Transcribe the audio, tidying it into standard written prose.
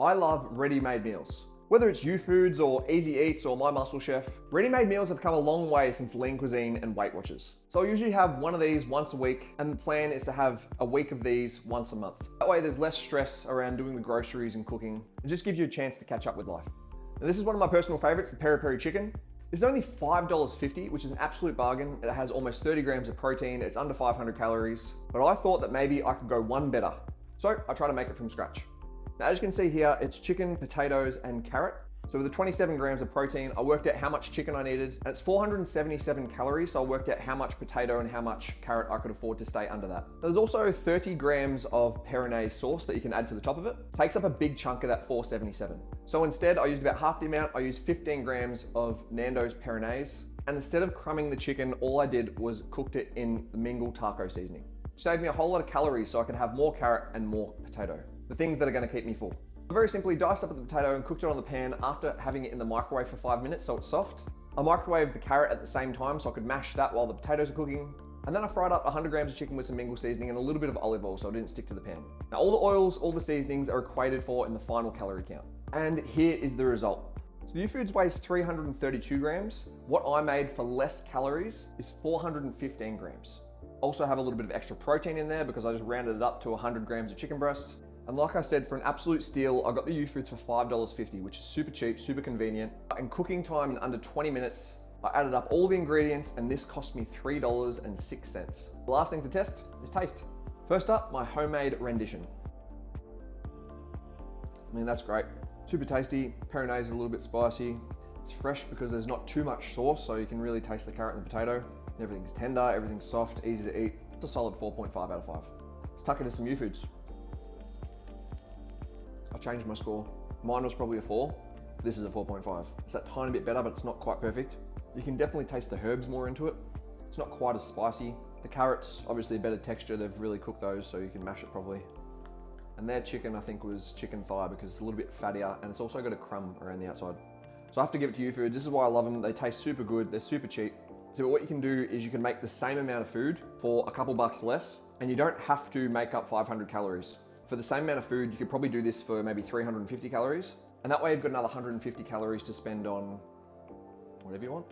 I love ready-made meals. Whether it's YouFoods or Easy Eats or My Muscle Chef, ready-made meals have come a long way since lean cuisine and Weight Watchers. So I'll usually have one of these once a week, and the plan is to have a week of these once a month. That way there's less stress around doing the groceries and cooking. It just gives you a chance to catch up with life. Now this is one of my personal favorites, the peri peri chicken. It's only $5.50, which is an absolute bargain. It has almost 30 grams of protein, it's under 500 calories, but I thought that maybe I could go one better. So I try to make it from scratch. Now, as you can see here, it's chicken, potatoes, and carrot. So with the 27 grams of protein, I worked out how much chicken I needed, and it's 477 calories, so I worked out how much potato and how much carrot I could afford to stay under that. There's also 30 grams of Peronaise sauce that you can add to the top of it. Takes up a big chunk of that 477. So instead, I used about half the amount. I used 15 grams of Nando's Peronaise, and instead of crumbing the chicken, all I did was cooked it in the Mingle taco seasoning. Saved me a whole lot of calories so I could have more carrot and more potato. The things that are gonna keep me full. I very simply diced up the potato and cooked it on the pan after having it in the microwave for 5 minutes so it's soft. I microwaved the carrot at the same time so I could mash that while the potatoes are cooking. And then I fried up 100 grams of chicken with some Mingle seasoning and a little bit of olive oil so it didn't stick to the pan. Now all the oils, all the seasonings are equated for in the final calorie count. And here is the result. So YouFoods weighs 332 grams. What I made for less calories is 415 grams. Also have a little bit of extra protein in there because I just rounded it up to 100 grams of chicken breast. And like I said, for an absolute steal, I got the YouFoods for $5.50, which is super cheap, super convenient. In cooking time in under 20 minutes, I added up all the ingredients and this cost me $3.06. The last thing to test is taste. First up, my homemade rendition. I mean, that's great. Super tasty, Peronaise is a little bit spicy. It's fresh because there's not too much sauce, so you can really taste the carrot and the potato. Everything's tender, everything's soft, easy to eat. It's a solid 4.5 out of 5. Let's tuck into some YouFoods. I changed my score. Mine was probably a 4. This is a 4.5. It's that tiny bit better, but it's not quite perfect. You can definitely taste the herbs more into it. It's not quite as spicy. The carrots, obviously a better texture. They've really cooked those so you can mash it properly. And their chicken, I think, was chicken thigh because it's a little bit fattier and it's also got a crumb around the outside. So I have to give it to YouFoods. This is why I love them. They taste super good. They're super cheap. So what you can do is you can make the same amount of food for a couple bucks less, and you don't have to make up 500 calories. For the same amount of food, you could probably do this for maybe 350 calories. And that way you've got another 150 calories to spend on whatever you want.